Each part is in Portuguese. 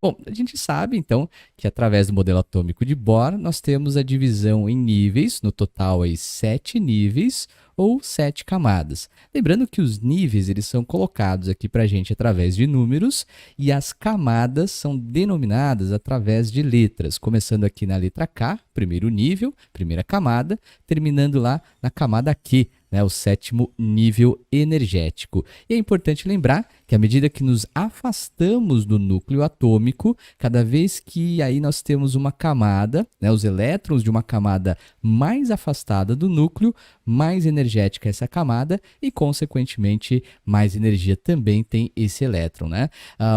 Bom, a gente sabe, então, que através do modelo atômico de Bohr, nós temos a divisão em níveis, no total aí 7 níveis ou 7 camadas. Lembrando que os níveis eles são colocados aqui para a gente através de números e as camadas são denominadas através de letras, começando aqui na letra K, primeiro nível, primeira camada, terminando lá na camada Q, né, o sétimo nível energético. E é importante lembrar que à medida que nos afastamos do núcleo atômico, cada vez que aí nós temos uma camada, né, os elétrons de uma camada mais afastada do núcleo, mais energética é essa camada e, consequentemente, mais energia também tem esse elétron, né?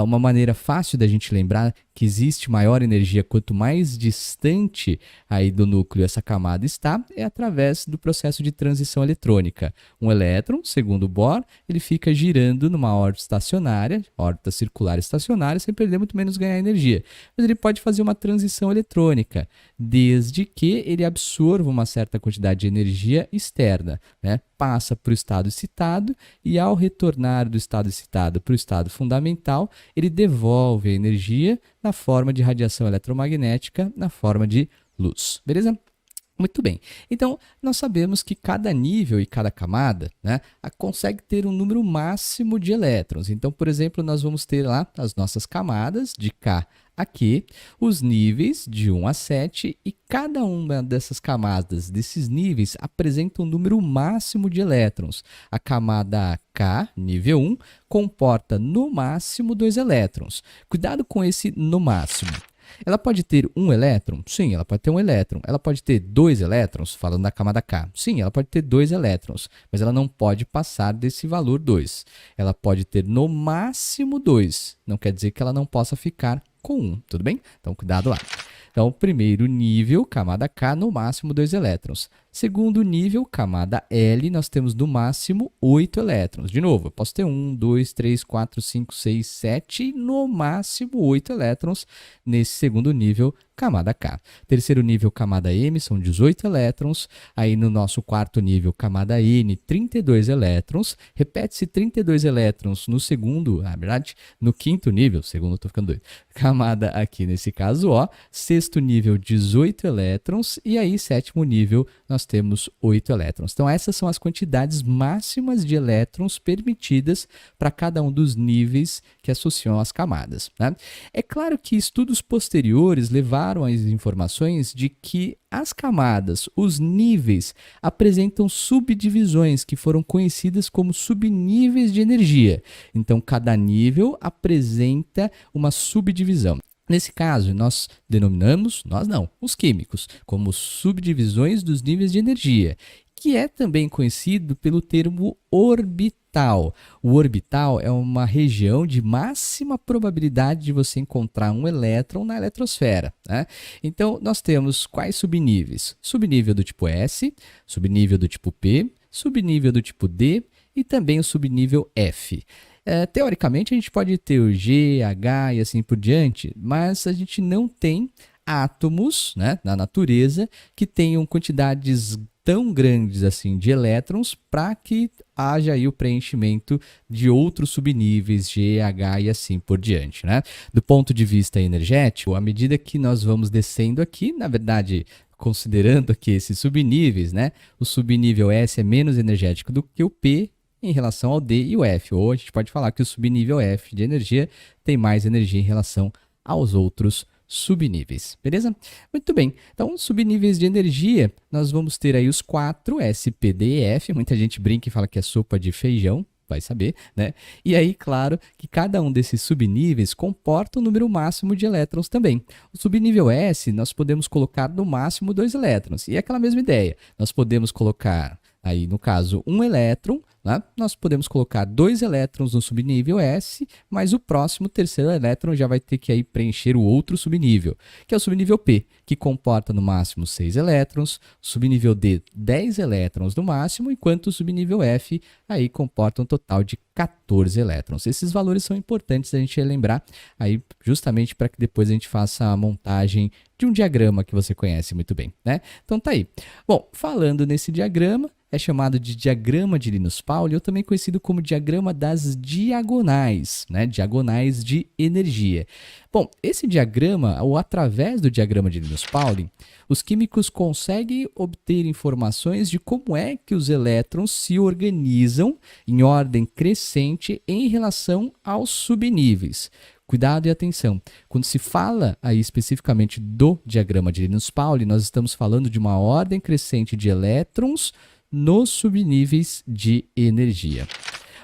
Uma maneira fácil da gente lembrar que existe maior energia quanto mais distante aí do núcleo essa camada está, é através do processo de transição eletrônica. Um elétron, segundo Bohr, ele fica girando numa órbita estacionária, órbita circular estacionária, sem perder muito menos ganhar energia. Mas ele pode fazer uma transição eletrônica, desde que ele absorva uma certa quantidade de energia externa, né? Passa para o estado excitado e, ao retornar do estado excitado para o estado fundamental, ele devolve a energia na forma de radiação eletromagnética, na forma de luz. Beleza? Muito bem. Então, nós sabemos que cada nível e cada camada, né, consegue ter um número máximo de elétrons. Então, por exemplo, nós vamos ter lá as nossas camadas de K a Q, os níveis de 1 a 7, e cada uma dessas camadas, desses níveis, apresenta um número máximo de elétrons. A camada K, nível 1, comporta no máximo 2 elétrons. Cuidado com esse no máximo. Ela pode ter um elétron? Sim, ela pode ter um elétron. Ela pode ter 2 elétrons, falando da camada K. Sim, ela pode ter 2 elétrons, mas ela não pode passar desse valor 2. Ela pode ter no máximo 2. Não quer dizer que ela não possa ficar com 1, tudo bem? Então, cuidado lá. Então, primeiro nível, camada K, no máximo 2 elétrons. Segundo nível, camada L, nós temos no máximo 8 elétrons. De novo, eu posso ter 1, 2, 3, 4, 5, 6, 7 e no máximo 8 elétrons nesse segundo nível, camada K. Terceiro nível, camada M, são 18 elétrons. Aí no nosso quarto nível, camada N, 32 elétrons. Repete-se 32 elétrons no segundo, na verdade, no quinto nível, segundo, estou ficando doido. Camada aqui nesse caso, ó. Sexto nível, 18 elétrons. E aí, sétimo nível, nós temos 8 elétrons. Então, essas são as quantidades máximas de elétrons permitidas para cada um dos níveis que associam as camadas, né? É claro que estudos posteriores levaram às informações de que as camadas, os níveis, apresentam subdivisões que foram conhecidas como subníveis de energia. Então, cada nível apresenta uma subdivisão. Nesse caso, nós denominamos, nós não, os químicos, como subdivisões dos níveis de energia, que é também conhecido pelo termo orbital. O orbital é uma região de máxima probabilidade de você encontrar um elétron na eletrosfera, né? Então, nós temos quais subníveis? Subnível do tipo S, subnível do tipo P, subnível do tipo D e também o subnível F. Teoricamente, a gente pode ter o G, H e assim por diante, mas a gente não tem átomos, né, na natureza que tenham quantidades tão grandes assim de elétrons para que haja aí o preenchimento de outros subníveis, G, H e assim por diante, né? Do ponto de vista energético, à medida que nós vamos descendo aqui, na verdade, considerando aqui esses subníveis, né, o subnível S é menos energético do que o P em relação ao D e o F, ou a gente pode falar que o subnível F de energia tem mais energia em relação aos outros subníveis, beleza? Muito bem, então subníveis de energia, nós vamos ter aí os 4, S, P, D e F, muita gente brinca e fala que é sopa de feijão, vai saber, né? E aí, claro, que cada um desses subníveis comporta um número máximo de elétrons também. O subnível S, nós podemos colocar no máximo 2 elétrons, e é aquela mesma ideia, nós podemos colocar aí, no caso, um elétron, né? Nós podemos colocar 2 elétrons no subnível S, mas o próximo terceiro elétron já vai ter que aí preencher o outro subnível, que é o subnível P, que comporta no máximo 6 elétrons, subnível D, 10 elétrons no máximo, enquanto o subnível F aí comporta um total de 14 elétrons. Esses valores são importantes a gente lembrar aí justamente para que depois a gente faça a montagem de um diagrama que você conhece muito bem, né? Então tá aí. Bom, falando nesse diagrama, é chamado de diagrama de Linus Pauling. Pauli, ou também conhecido como diagrama das diagonais, né? Diagonais de energia. Bom, esse diagrama, ou através do diagrama de Linus-Pauling, os químicos conseguem obter informações de como é que os elétrons se organizam em ordem crescente em relação aos subníveis. Cuidado e atenção. Quando se fala aí especificamente do diagrama de Linus-Pauling, nós estamos falando de uma ordem crescente de elétrons nos subníveis de energia.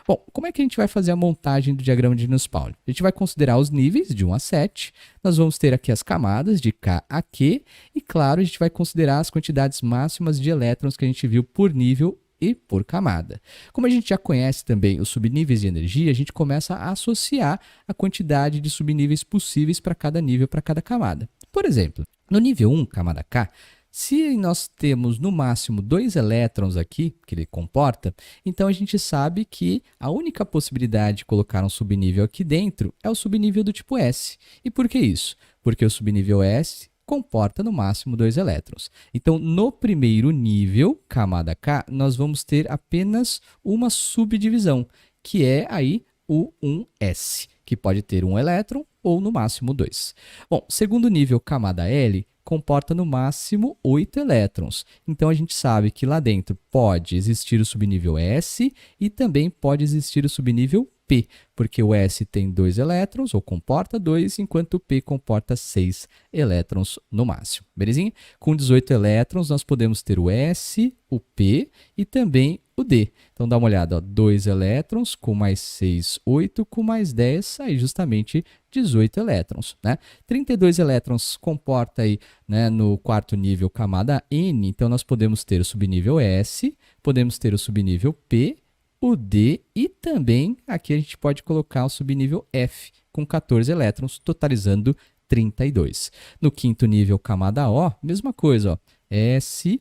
Bom, como é que a gente vai fazer a montagem do diagrama de Linus-Pauling? A gente vai considerar os níveis de 1 a 7, nós vamos ter aqui as camadas de K a Q, e claro, a gente vai considerar as quantidades máximas de elétrons que a gente viu por nível e por camada. Como a gente já conhece também os subníveis de energia, a gente começa a associar a quantidade de subníveis possíveis para cada nível, para cada camada. Por exemplo, no nível 1, camada K, se nós temos no máximo 2 elétrons aqui, que ele comporta, então a gente sabe que a única possibilidade de colocar um subnível aqui dentro é o subnível do tipo S. E por que isso? Porque o subnível S comporta no máximo 2 elétrons. Então, no primeiro nível, camada K, nós vamos ter apenas uma subdivisão, que é aí o 1s, que pode ter 1 elétron ou no máximo 2. Bom, segundo nível, camada L, comporta no máximo 8 elétrons. Então, a gente sabe que lá dentro pode existir o subnível S e também pode existir o subnível P, porque o S tem 2 elétrons, ou comporta 2, enquanto o P comporta 6 elétrons no máximo. Belezinha? Com 18 elétrons, nós podemos ter o S, o P e também o D. Então, dá uma olhada, ó, 2 elétrons, com mais 6, 8, com mais 10, aí justamente 18 elétrons. Né? 32 elétrons comporta aí, né, no quarto nível, camada N, então nós podemos ter o subnível S, podemos ter o subnível P, o D e também aqui a gente pode colocar o subnível F com 14 elétrons, totalizando 32. No quinto nível, camada O, mesma coisa, ó, S,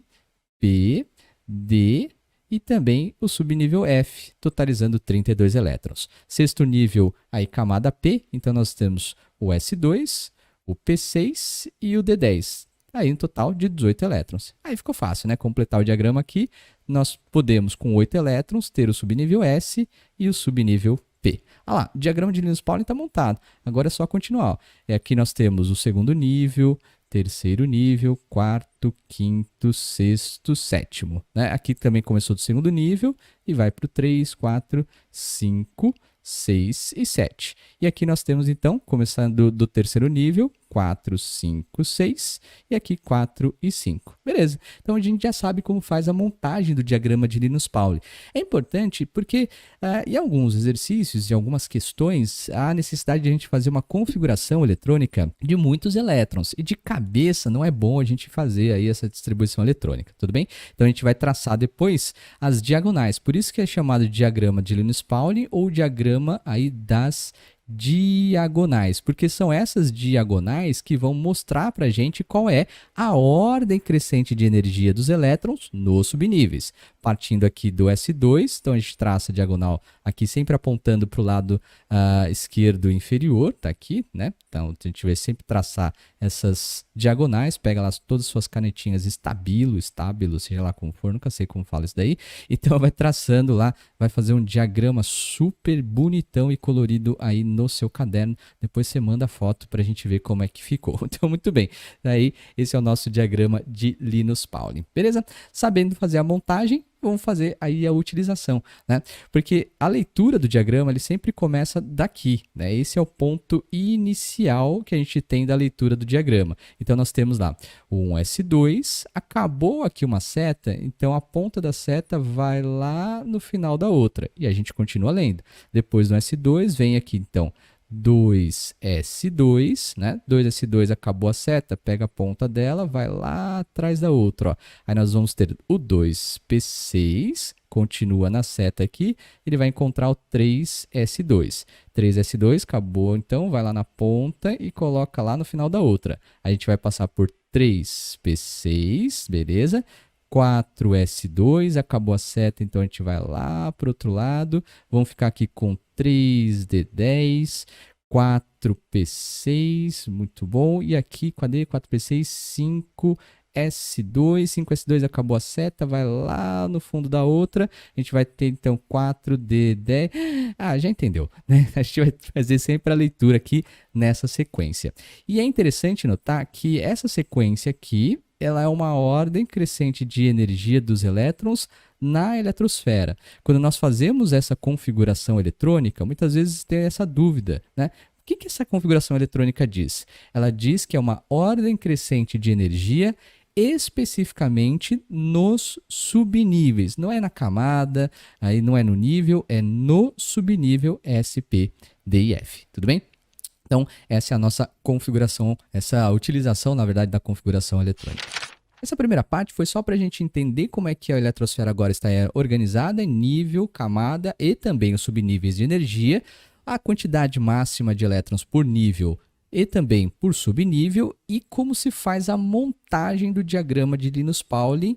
P, D e também o subnível F, totalizando 32 elétrons. Sexto nível, aí camada P, então nós temos o S2, o P6 e o D10. Aí um total de 18 elétrons. Aí ficou fácil, né? Completar o diagrama aqui, nós podemos, com 8 elétrons, ter o subnível S e o subnível P. Olha lá, o diagrama de Linus-Pauling está montado. Agora é só continuar. Ó. Aqui nós temos o segundo nível, terceiro nível, quarto, quinto, sexto, sétimo. Né? Aqui também começou do segundo nível e vai para o 3, 4, 5, 6 e 7. E aqui nós temos, então, começando do terceiro nível, 4, 5, 6 e aqui 4 e 5. Beleza? Então, a gente já sabe como faz a montagem do diagrama de Linus-Pauling. É importante porque em alguns exercícios e algumas questões, há necessidade de a gente fazer uma configuração eletrônica de muitos elétrons. E de cabeça não é bom a gente fazer aí essa distribuição eletrônica, tudo bem? Então, a gente vai traçar depois as diagonais. Por isso que é chamado de diagrama de Linus-Pauling ou diagrama aí das diagonais, porque são essas diagonais que vão mostrar para a gente qual é a ordem crescente de energia dos elétrons nos subníveis. Partindo aqui do S2, então a gente traça a diagonal aqui sempre apontando para o lado esquerdo inferior, tá aqui, né? Então a gente vai sempre traçar essas diagonais, pega lá todas as suas canetinhas estábilo, seja lá como for, nunca sei como fala isso daí. Então vai traçando lá, vai fazer um diagrama super bonitão e colorido aí no seu caderno. Depois você manda a foto para a gente ver como é que ficou. Então, muito bem. Daí, esse é o nosso diagrama de Linus-Pauling. Beleza? Sabendo fazer a montagem, vamos fazer aí a utilização, né? Porque a leitura do diagrama, ele sempre começa daqui, né? Esse é o ponto inicial que a gente tem da leitura do diagrama. Então, nós temos lá um S2, acabou aqui uma seta, então a ponta da seta vai lá no final da outra, e a gente continua lendo. Depois do S2, vem aqui, então, 2S2, né? 2S2 acabou a seta, pega a ponta dela, vai lá atrás da outra, ó. Aí nós vamos ter o 2P6, continua na seta aqui, ele vai encontrar o 3S2. 3S2 acabou, então vai lá na ponta e coloca lá no final da outra. A gente vai passar por 3P6, beleza? 4S2, acabou a seta, então a gente vai lá para o outro lado, vamos ficar aqui com 3D10, 4P6, muito bom, e aqui, cadê 4P6? 5S2, 5S2 acabou a seta, vai lá no fundo da outra, a gente vai ter então 4D10. Já entendeu, né? A gente vai fazer sempre a leitura aqui nessa sequência. E é interessante notar que essa sequência aqui, ela é uma ordem crescente de energia dos elétrons na eletrosfera. Quando nós fazemos essa configuração eletrônica, muitas vezes tem essa dúvida, né? O que essa configuração eletrônica diz? Ela diz que é uma ordem crescente de energia especificamente nos subníveis. Não é na camada, aí não é no nível, é no subnível SP, D e F. Tudo bem? Então, essa é a nossa configuração, essa utilização, na verdade, da configuração eletrônica. Essa primeira parte foi só para a gente entender como é que a eletrosfera agora está organizada em nível, camada e também os subníveis de energia, a quantidade máxima de elétrons por nível e também por subnível e como se faz a montagem do diagrama de Linus-Pauling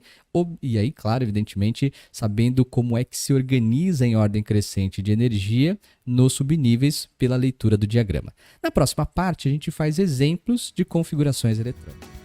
e aí, claro, evidentemente, sabendo como é que se organiza em ordem crescente de energia nos subníveis pela leitura do diagrama. Na próxima parte, a gente faz exemplos de configurações eletrônicas.